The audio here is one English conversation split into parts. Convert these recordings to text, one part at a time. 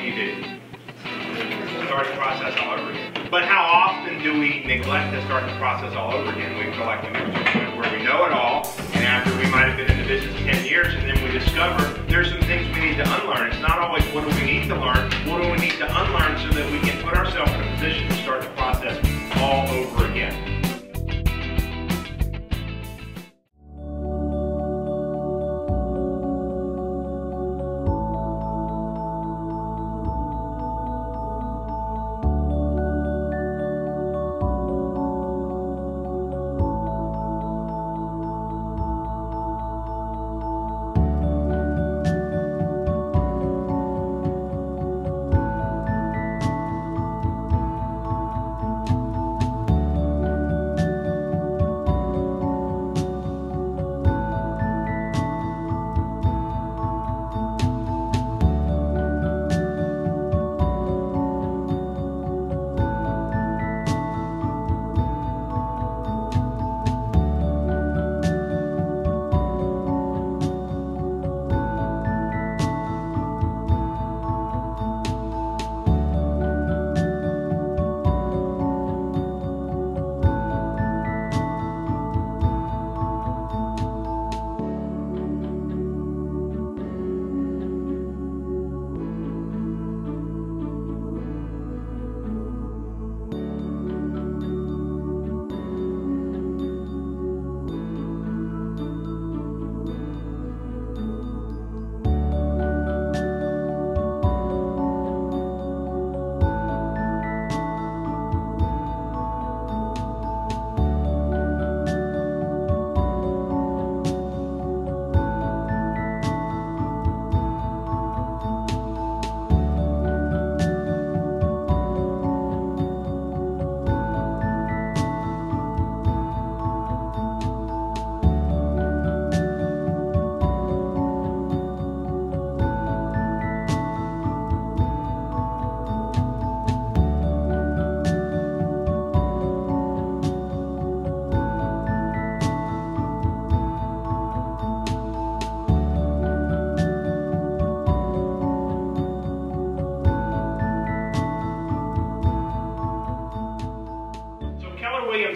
do? Start the process all over again. But how often do we neglect to start the process all over again? We feel like we get to a point where we know it all, and after we might have been in the business 10 years, and then we discover there's some things we need to unlearn. It's not always what do we need to learn, what do we need to unlearn so that we can put ourselves in a position to start the process all over again.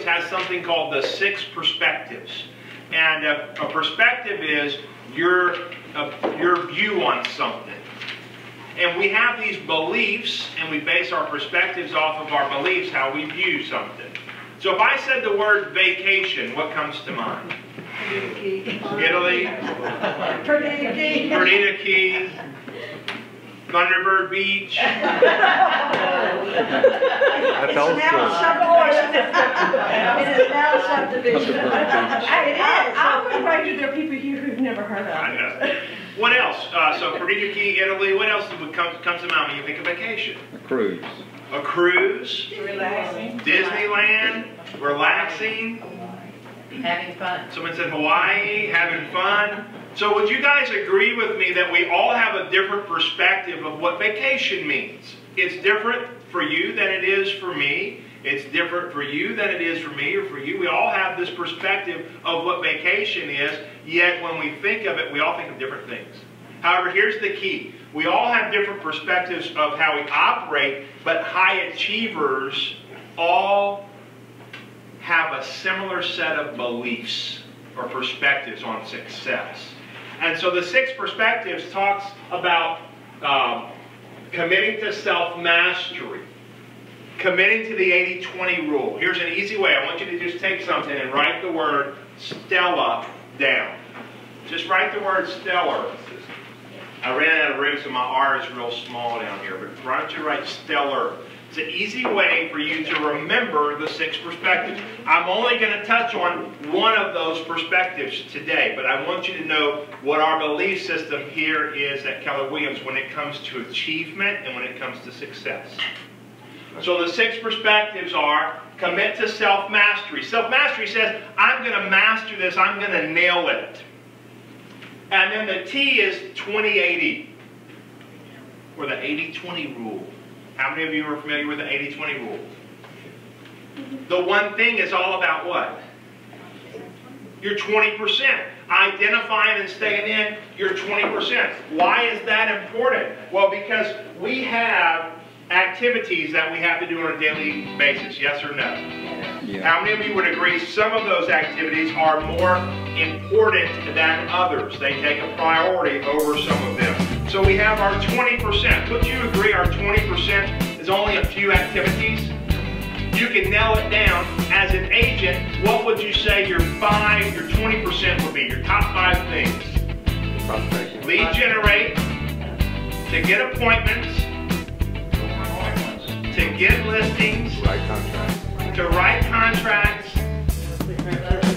Has something called the 6 perspectives, and a perspective is your view on something. And we have these beliefs, and we base our perspectives off of our beliefs, how we view something. So if I said the word vacation, what comes to mind? Italy, Perdita Key, Thunderbird Beach. It's now subdivision. It is. I would wager there are people here who've never heard of it. I know. What else? So Perdita Key, Italy. What else comes to mind when you think of vacation? A cruise. A cruise. Relaxing. Disneyland. Relaxing. Having fun. Someone said Hawaii. Having fun. So would you guys agree with me that we all have a different perspective of what vacation means? It's different for you than it is for me. It's different for you than it is for me or for you. We all have this perspective of what vacation is, yet when we think of it, we all think of different things. However, here's the key. We all have different perspectives of how we operate, but high achievers all have a similar set of beliefs or perspectives on success. And so the 6 perspectives talks about committing to self-mastery, committing to the 80-20 rule. Here's an easy way. I want you to just take something and write the word Stella down. Just write the word stellar. I ran out of room, so my R is real small down here. But why don't you write stellar? It's an easy way for you to remember the 6 perspectives. I'm only going to touch on one of those perspectives today, but I want you to know what our belief system here is at Keller Williams when it comes to achievement and when it comes to success. So the 6 perspectives are: commit to self-mastery. Self-mastery says, I'm going to master this, I'm going to nail it. And then the T is 20-80, or the 80-20 rule. How many of you are familiar with the 80-20 rule? The one thing is all about what? Your 20%. identifying and staying in, you're 20%. Why is that important? Well, because we have activities that we have to do on a daily basis, yes or no? Yeah. How many of you would agree some of those activities are more important than others? They take a priority over some of them. So we have our 20%. Would you agree our 20% is only a few activities? You can nail it down. As an agent, what would you say your 20% would be? Your top 5 things. Prospecting. Lead generate, to get appointments, to get listings, Write contracts. to write contracts,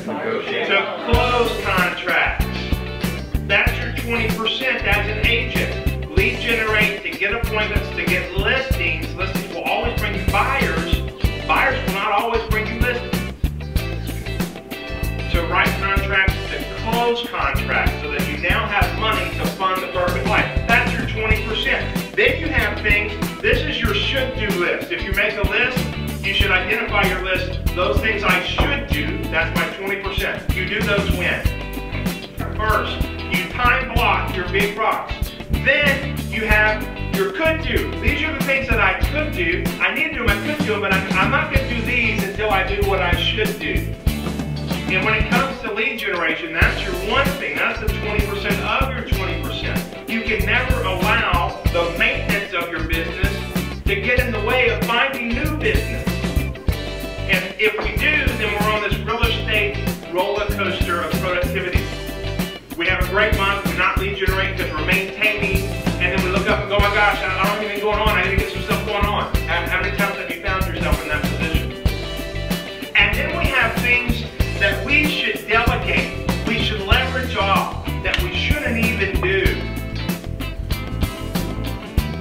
Negotiate. to close contracts. That's your 20% as an agent. Lead generate, to get appointments, to get listings. Listings will always bring you buyers. Buyers will not always bring you listings. To write contracts, to close contracts, so that you now have money to fund the perfect life. That's your 20%. Then you have things, this is your should-do list. If you make a list, you should identify your list. Those things I should do, that's my 20%. You do those when? First, you time block your big rocks. Then you have your could do. These are the things that I could do. I need to do them, I could do them, but I'm not going to do these until I do what I should do. And when it comes to lead generation, that's your one thing. That's the 20% of your 20%. You can never allow the maintenance of your business to get in the way of finding new business. And if we do, then we're on this real estate roller coaster of productivity. We have a great month, we're not lead generating because we're maintaining, and then we look up and go, oh my gosh, I don't have anything going on, I got to get some stuff going on. How many times have you found yourself in that position? And then we have things that we should delegate, we should leverage off, that we shouldn't even do.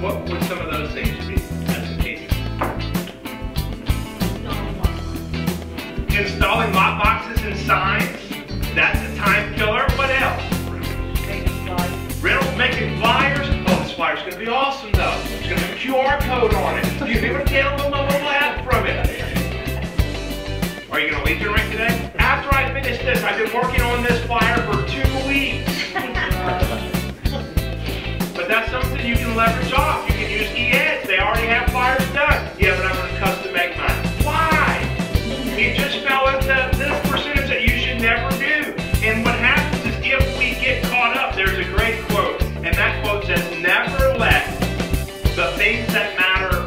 What would some of those things be as an agent? Installing lot boxes and signs, that's a time killer. What else? Reynolds making flyers. Oh, this flyer's going to be awesome though. It's going to have a QR code on it. You'll be able to download my mobile app from it. Are you going to lead generate today? After I finish this, I've been working on this flyer for 2 weeks. But that's something you can leverage off. You can use e-ads. They already have flyers done. Yeah, but I'm going to custom make mine. Why? You just fell into this percentage that you should never do. And what happens is if we get caught up, there's a great quote. And that quote says, never let the things that matter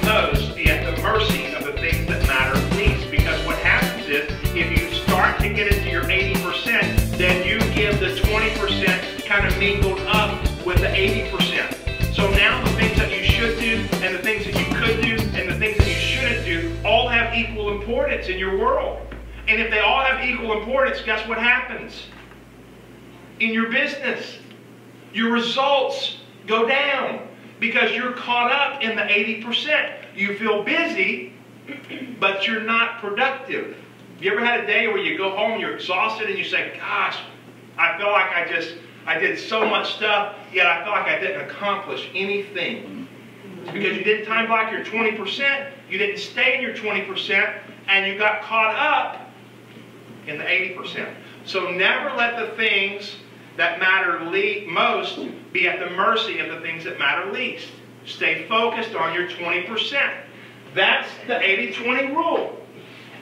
most be at the mercy of the things that matter least. Because what happens is, if you start to get into your 80%, then you give the 20% kind of mingled up with the 80%. So now the things that you should do, and the things that you could do, and the things that you shouldn't do, all have equal importance in your world. And if they all have equal importance, guess what happens? In your business, your results go down because you're caught up in the 80%. You feel busy, but you're not productive. You ever had a day where you go home, you're exhausted, and you say, gosh, I feel like I did so much stuff, yet I feel like I didn't accomplish anything. It's because you didn't time block your 20%, you didn't stay in your 20%, and you got caught up in the 80%. So never let the things that matter most be at the mercy of the things that matter least. Stay focused on your 20%. That's the 80-20 rule.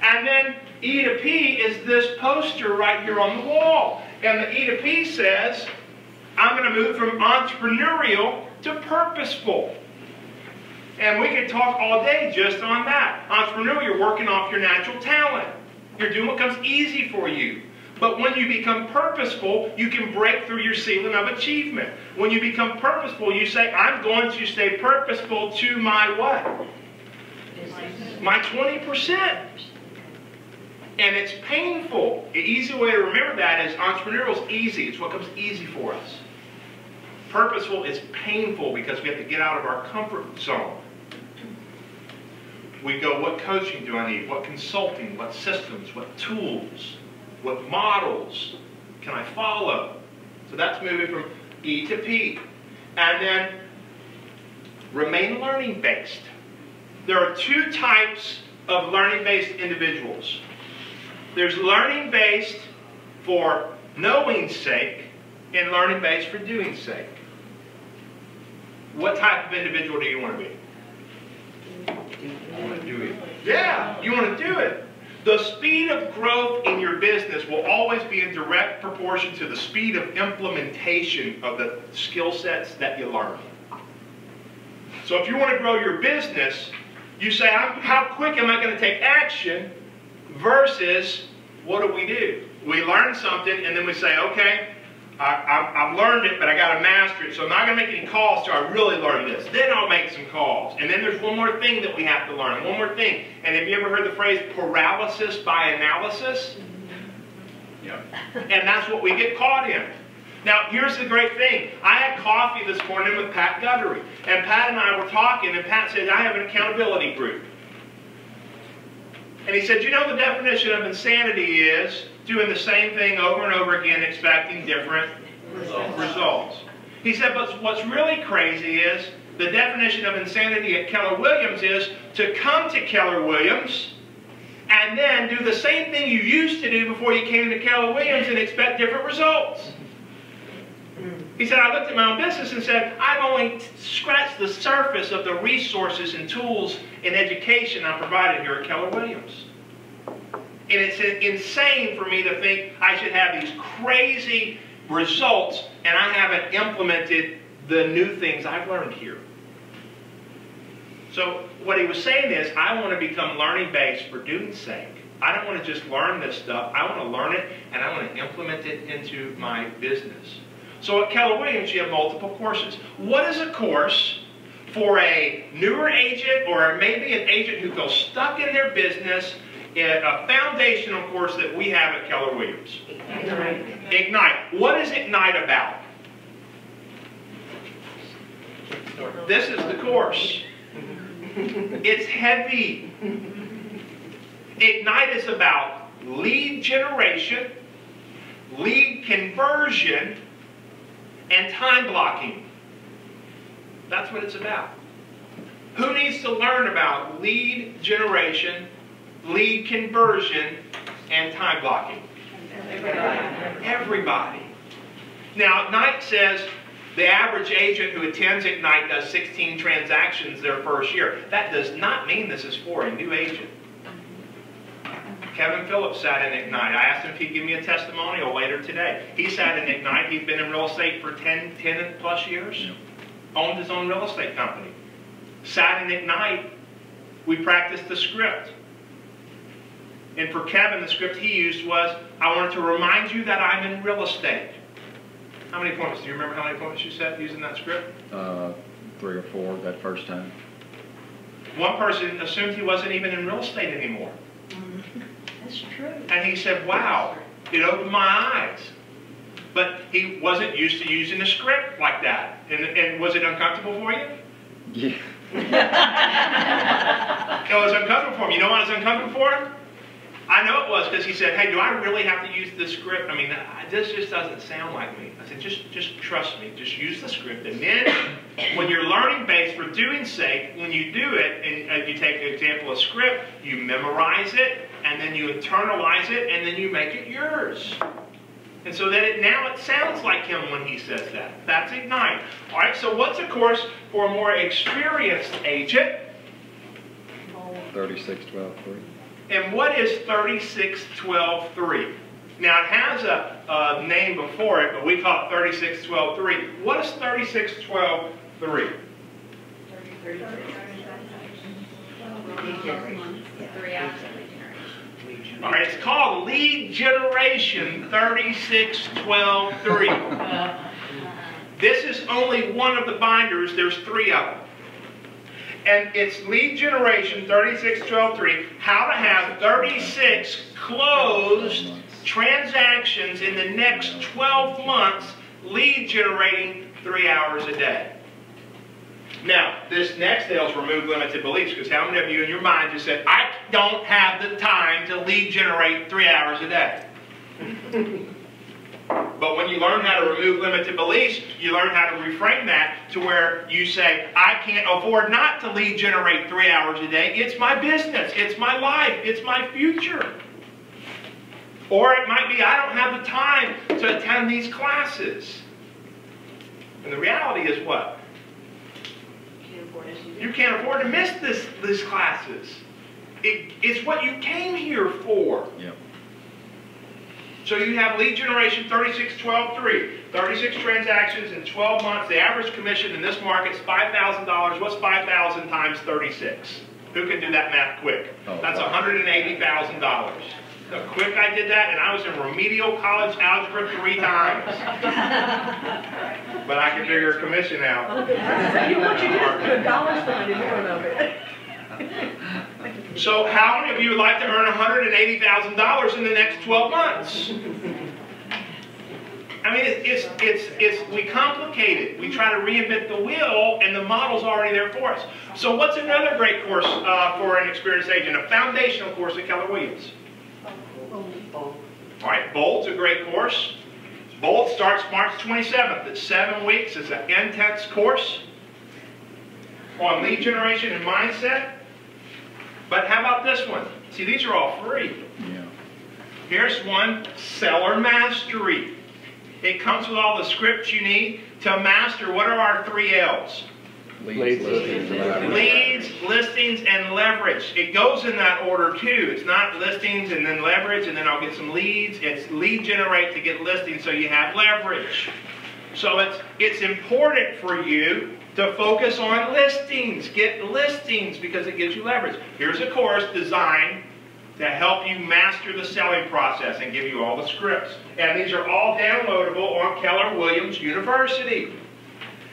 And then E to P is this poster right here on the wall. And the E to P says, I'm going to move from entrepreneurial to purposeful. And we could talk all day just on that. Entrepreneurial, you're working off your natural talent. You're doing what comes easy for you. But when you become purposeful, you can break through your ceiling of achievement. When you become purposeful, you say, I'm going to stay purposeful to my what? My 20%. And it's painful. The easy way to remember that is entrepreneurial is easy. It's what comes easy for us. Purposeful is painful because we have to get out of our comfort zone. We go, what coaching do I need? What consulting? What systems? What tools? What models can I follow? So that's moving from E to P. And then remain learning-based. There are two types of learning-based individuals. There's learning-based for knowing's sake, and learning based for doing's sake. What type of individual do you want to be? I want to do it. Yeah, you want to do it. The speed of growth in your business will always be in direct proportion to the speed of implementation of the skill sets that you learn. So if you want to grow your business, you say, how quick am I going to take action versus what do? We learn something and then we say, okay, I've learned it, but I got to master it. So I'm not going to make any calls till I really learn this. Then I'll make some calls. And then there's one more thing that we have to learn. One more thing. And have you ever heard the phrase paralysis by analysis? Yeah. And that's what we get caught in. Now, here's the great thing. I had coffee this morning with Pat Guttery. And Pat and I were talking, and Pat said, I have an accountability group. And he said, you know, the definition of insanity is doing the same thing over and over again, expecting different results. He said, but what's really crazy is the definition of insanity at Keller Williams is to come to Keller Williams and then do the same thing you used to do before you came to Keller Williams and expect different results. He said, I looked at my own business and said, I've only scratched the surface of the resources and tools and education I'm provided here at Keller Williams. And it's insane for me to think I should have these crazy results and I haven't implemented the new things I've learned here. So what he was saying is, I want to become learning-based for doing's sake. I don't want to just learn this stuff. I want to learn it and I want to implement it into my business. So at Keller Williams, you have multiple courses. What is a course for a newer agent or maybe an agent who feels stuck in their business? A foundational course that we have at Keller Williams. Ignite. What is Ignite about? This is the course. It's heavy. Ignite is about lead generation, lead conversion, and time blocking. That's what it's about. Who needs to learn about lead generation, lead conversion, and time blocking? Everybody. Now, Ignite says the average agent who attends Ignite does 16 transactions their first year. That does not mean this is for a new agent. Kevin Phillips sat in Ignite. I asked him if he'd give me a testimonial later today. He sat in Ignite. He's been in real estate for 10 plus years. Owned his own real estate company. Sat in Ignite. We practiced the script. And for Kevin, the script he used was, I wanted to remind you that I'm in real estate. How many appointments? Do you remember how many appointments you set using that script? 3 or 4 that first time. One person assumed he wasn't even in real estate anymore. That's true. And he said, wow, it opened my eyes. But he wasn't used to using a script like that. And was it uncomfortable for you? Yeah. It was uncomfortable for him. You know why it was uncomfortable for him? I know it was because he said, hey, do I really have to use this script? I mean, this just doesn't sound like me. I said, just trust me. Just use the script. And then when you're learning based for doing's sake, when you do it, and you take an example of script, you memorize it, and then you internalize it, and then you make it yours. And so that now it sounds like him when he says that. That's Ignite. All right, so what's a course for a more experienced agent? 36-12-3. And what is 36-12-3? Now it has a name before it, but we call it 36-12-3. What is 36-12-3? All right, it's called Lead Generation 36-12-3. This is only one of the binders. There's 3 of them. And it's Lead Generation 36-12-3, how to have 36 closed transactions in the next 12 months, lead generating 3 hours a day. Now, this next is remove limited beliefs, because how many of you in your mind just said, I don't have the time to lead generate 3 hours a day? But when you learn how to remove limited beliefs, you learn how to reframe that to where you say, I can't afford not to lead generate 3 hours a day. It's my business. It's my life. It's my future. Or it might be, I don't have the time to attend these classes. And the reality is what? You can't afford to miss these classes. It's what you came here for. Yep. So you have lead generation 36, 12, 3. 36 transactions in 12 months. The average commission in this market is $5,000. What's 5,000 times 36? Who can do that math quick? That's $180,000. So quick I did that, and I was in remedial college algebra 3 times. But I can figure a commission out. What you just put a dollar sign in front of it. So how many of you would like to earn $180,000 in the next 12 months? I mean, we complicate it. We try to reinvent the wheel, and the model's already there for us. So what's another great course for an experienced agent? A foundational course at Keller Williams. All right, Bold's a great course. Bold starts March 27th. It's 7 weeks. It's an intense course on lead generation and mindset. But how about this one? See, these are all free. Yeah. Here's one, Seller Mastery. It comes with all the scripts you need to master. What are our 3 L's? Leads, listings, and leverage. Leads, listings, and leverage. It goes in that order too. It's not listings and then leverage and then I'll get some leads. It's lead generate to get listings so you have leverage. So it's important for you to focus on listings. Get listings because it gives you leverage. Here's a course designed to help you master the selling process and give you all the scripts. And these are all downloadable on Keller Williams University.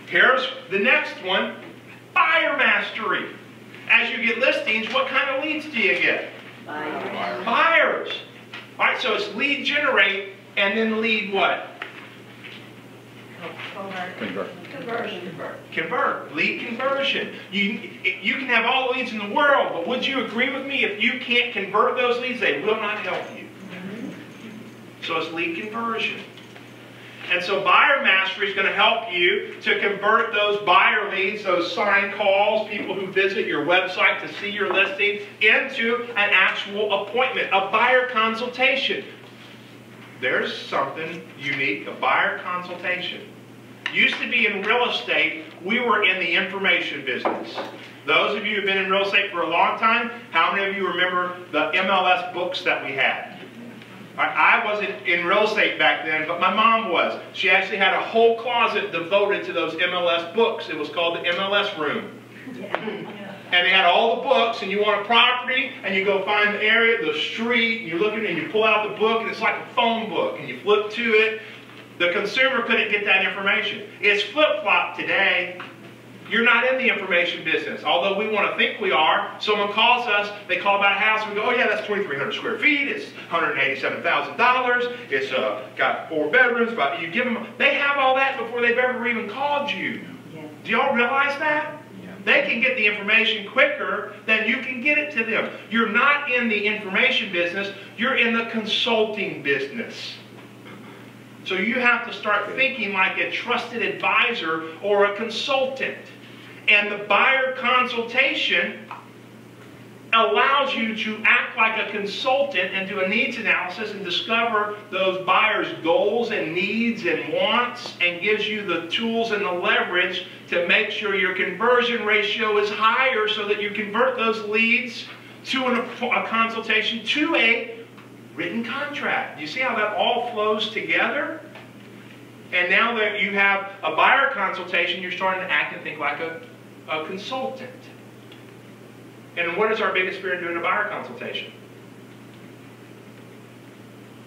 Here's the next one, Buyer Mastery. As you get listings, what kind of leads do you get? Buyers. All right, so it's lead generate and then lead what? Convert. Lead conversion. You can have all the leads in the world, but would you agree with me? If you can't convert those leads, they will not help you. So it's lead conversion. And so Buyer Mastery is going to help you to convert those buyer leads, those signed calls, people who visit your website to see your listing, into an actual appointment, a buyer consultation. There's something unique, a buyer consultation. Used to be in real estate, we were in the information business. Those of you who have been in real estate for a long time, how many of you remember the MLS books that we had? I wasn't in real estate back then, but my mom was. She actually had a whole closet devoted to those MLS books. It was called the MLS room. And they had all the books, and you want a property, and you go find the area, the street, and you're looking, and you pull out the book, and it's like a phone book, and you flip to it. The consumer couldn't get that information. It's flip-flop today. You're not in the information business. Although we want to think we are, someone calls us, they call about a house, we go, oh yeah, that's 2,300 square feet, it's $187,000, it's got 4 bedrooms, but you give them, they have all that before they've ever even called you. Yeah. Do y'all realize that? Yeah. They can get the information quicker than you can get it to them. You're not in the information business, you're in the consulting business. So you have to start thinking like a trusted advisor or a consultant. And the buyer consultation allows you to act like a consultant and do a needs analysis and discover those buyers' goals and needs and wants, and gives you the tools and the leverage to make sure your conversion ratio is higher so that you convert those leads to a consultation to a written contract. You see how that all flows together? And now that you have a buyer consultation, you're starting to act and think like a consultant. And what is our biggest fear in doing a buyer consultation?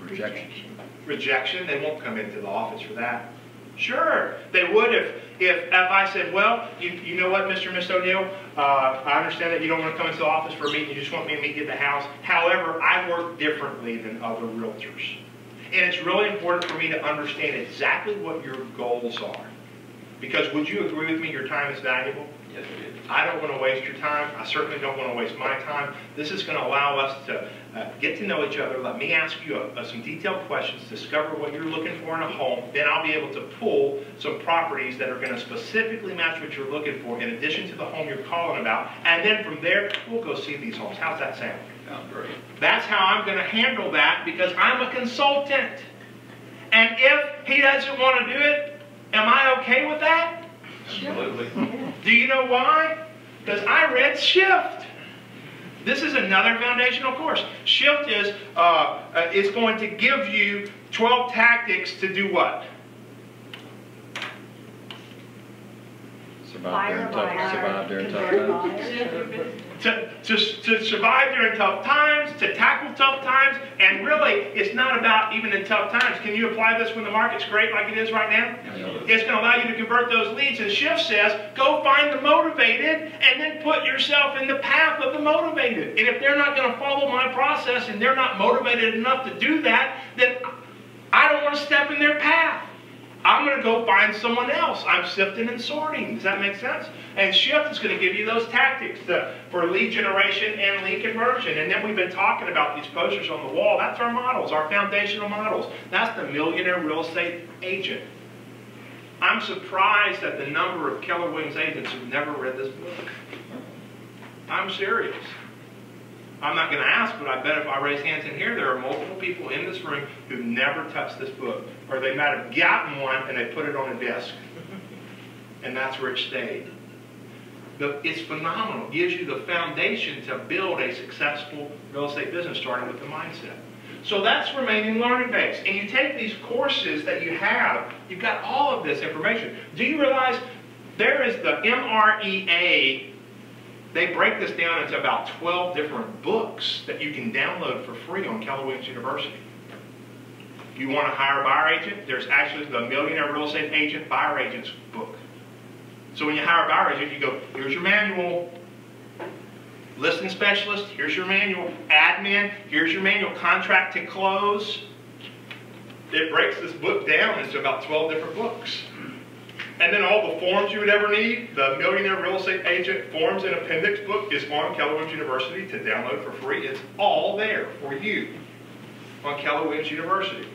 Rejection. Rejection. They won't come into the office for that. Sure, they would if I said, well, you know what, Mr. and Miss O'Neill, I understand that you don't want to come into the office for a meeting, you just want me to meet you at the house. However, I work differently than other realtors. And it's really important for me to understand exactly what your goals are. Because would you agree with me your time is valuable? Yes, it is. I don't want to waste your time. I certainly don't want to waste my time. This is going to allow us to get to know each other. Let me ask you some detailed questions, discover what you're looking for in a home. Then I'll be able to pull some properties that are going to specifically match what you're looking for in addition to the home you're calling about. And then from there, we'll go see these homes. How's that sound? Sounds great. That's how I'm going to handle that because I'm a consultant. And if he doesn't want to do it, am I okay with that? Absolutely. Do you know why? Because I read Shift. This is another foundational course. Shift is it's going to give you 12 tactics to do what? Survive during tough times. To survive during tough times, to tackle tough times, and really, it's not about even in tough times. Can you apply this when the market's great like it is right now? It's going to allow you to convert those leads. And Shift says, go find the motivated and then put yourself in the path of the motivated. And if they're not going to follow my process and they're not motivated enough to do that, then I don't want to step in their path. I'm going to go find someone else. I'm sifting and sorting. Does that make sense? And Shift is going to give you those tactics for lead generation and lead conversion. And then we've been talking about these posters on the wall. That's our models, our foundational models. That's the Millionaire Real Estate Agent. I'm surprised at the number of Keller Williams agents who've never read this book. I'm serious. I'm not going to ask, but I bet if I raise hands in here, there are multiple people in this room who've never touched this book. Or they might have gotten one and they put it on a desk. And that's where it stayed. It's phenomenal. It gives you the foundation to build a successful real estate business, starting with the mindset. So that's remaining learning base. And you take these courses that you have, you've got all of this information. Do you realize there is the MREA? They break this down into about 12 different books that you can download for free on Keller Williams University. If you want to hire a buyer agent, there's actually the Millionaire Real Estate Agent Buyer Agents book. So when you hire a buyer agent, you go, here's your manual. Listing specialist, here's your manual. Admin, here's your manual. Contract to close. It breaks this book down into about 12 different books. And then all the forms you would ever need, the Millionaire Real Estate Agent Forms and Appendix book is on Keller Williams University to download for free. It's all there for you on Keller Williams University.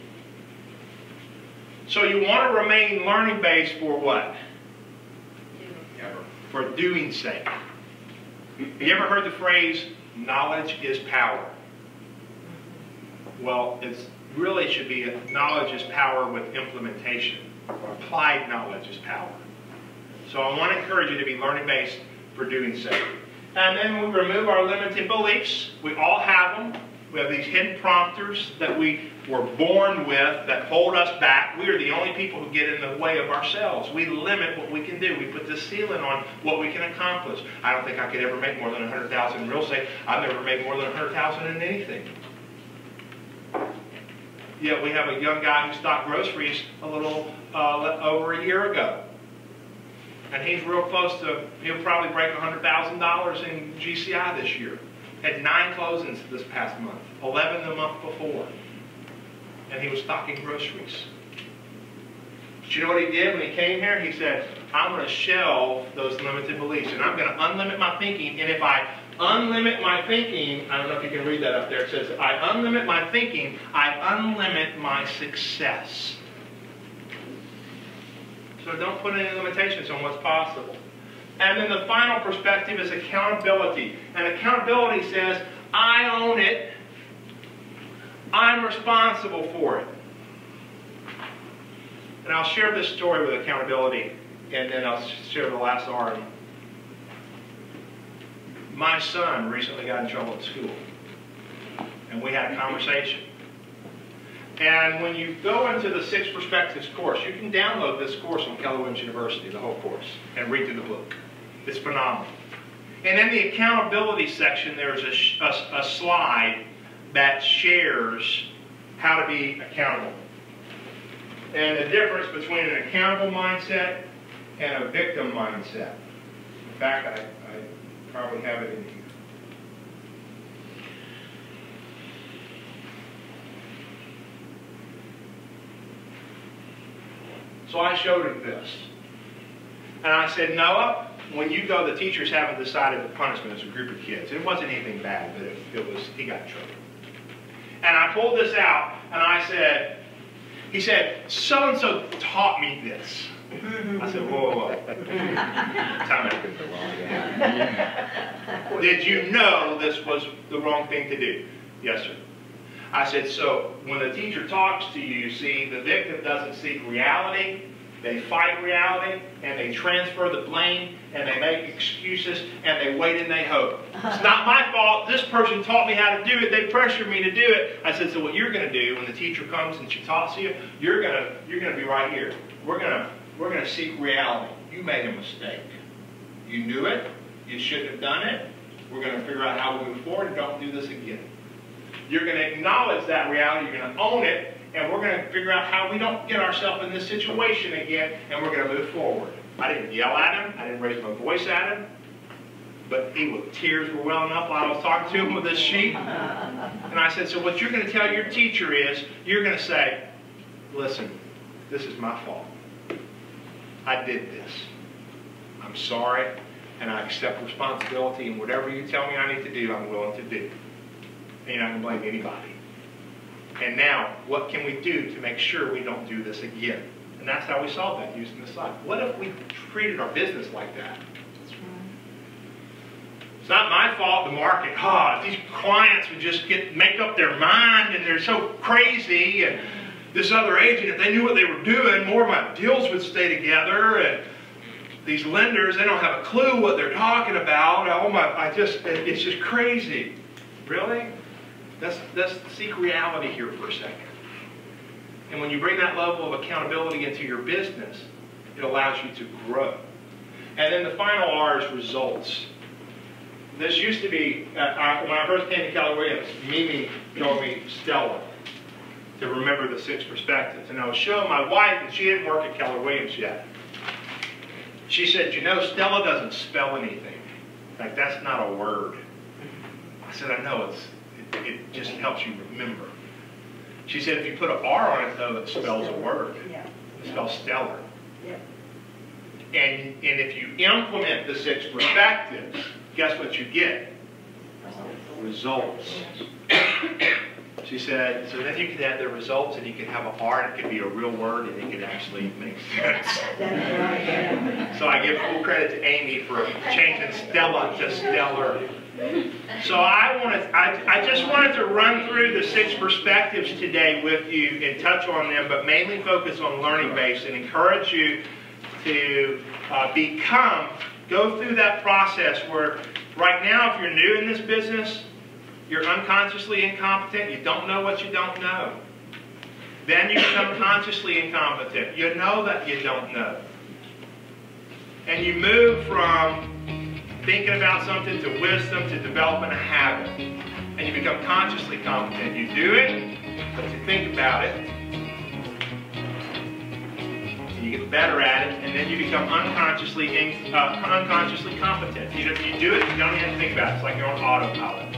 So you want to remain learning based for what? For doing sake. You ever heard the phrase, knowledge is power? Well, it really should be knowledge is power with implementation. Applied knowledge is power. So I want to encourage you to be learning based for doing so. And then we remove our limited beliefs. We all have them. We have these hidden prompters that we were born with that hold us back. We are the only people who get in the way of ourselves. We limit what we can do. We put the ceiling on what we can accomplish. I don't think I could ever make more than $100,000 in real estate. I've never made more than $100,000 in anything. Yet we have a young guy who stocked groceries a little over a year ago. And he's real close to, he'll probably break $100,000 in GCI this year. Had 9 closings this past month, 11 the month before. And he was stocking groceries. But you know what he did when he came here? He said, I'm going to shelve those limited beliefs. And I'm going to unlimit my thinking. And if I unlimit my thinking, I don't know if you can read that up there. It says, if I unlimit my thinking, I unlimit my success. So don't put any limitations on what's possible. And then the final perspective is accountability. And accountability says, I own it. I'm responsible for it. And I'll share this story with accountability, and then I'll share the last R. My son recently got in trouble at school, and we had a conversation. And when you go into the 6 Perspectives course, you can download this course on Keller Williams University, the whole course, and read through the book. It's phenomenal. And in the accountability section, there's a slide that shares how to be accountable. And the difference between an accountable mindset and a victim mindset. In fact, I probably have it in here. So I showed him this. And I said, Noah, when you go, the teachers haven't decided the punishment. It's a group of kids. It wasn't anything bad, but he got in trouble. And I pulled this out, and I said, he said, so-and-so taught me this. I said, whoa, whoa. Time out. Did you know this was the wrong thing to do? Yes, sir. I said, so when the teacher talks to you, see, the victim doesn't seek reality. They fight reality, and they transfer the blame, and they make excuses, and they wait and they hope. It's not my fault. This person taught me how to do it. They pressured me to do it. I said, so what you're going to do when the teacher comes and she talks to you, you're going to be right here. We're going to seek reality. You made a mistake. You knew it. You shouldn't have done it. We're going to figure out how we move forward and don't do this again. You're going to acknowledge that reality. You're going to own it. And we're going to figure out how we don't get ourselves in this situation again, and we're going to move forward. I didn't yell at him. I didn't raise my voice at him. But tears were welling up while I was talking to him with this sheet. And I said, so what you're going to tell your teacher is, you're going to say, listen, this is my fault. I did this. I'm sorry, and I accept responsibility, and whatever you tell me I need to do, I'm willing to do. And you're not going to blame anybody. And now, what can we do to make sure we don't do this again? And that's how we solve that, using the slide. What if we treated our business like that? That's right. It's not my fault, the market. These clients would just make up their mind, and they're so crazy. And this other agent, if they knew what they were doing, more of my deals would stay together. And these lenders, they don't have a clue what they're talking about. It's just crazy. Really? Let's seek reality here for a second. And when you bring that level of accountability into your business, it allows you to grow. And then the final R is results. This used to be, when I first came to Keller Williams, Mimi told me Stella to remember the 6 perspectives. And I was showing my wife, and she didn't work at Keller Williams yet. She said, you know, Stella doesn't spell anything. Like, that's not a word. I said, I know, it just helps you remember. She said, if you put an R on it, though, it spells a word. Yeah. It spells stellar. Yeah. And if you implement the 6 perspectives, guess what you get? Results. She said, so then you could add the results, and you could have a R, and it could be a real word, and it could actually make sense. So I give full credit to Amy for changing Stella to stellar. So I just wanted to run through the 6 perspectives today with you and touch on them, but mainly focus on learning base and encourage you to go through that process where right now, if you're new in this business, you're unconsciously incompetent. You don't know what you don't know. Then you become consciously incompetent. You know that you don't know. And you move from thinking about something to wisdom to developing a habit. And you become consciously competent. You do it, but you think about it. And you get better at it, and then you become unconsciously competent. You do it, you don't even have to think about it. It's like you're on autopilot.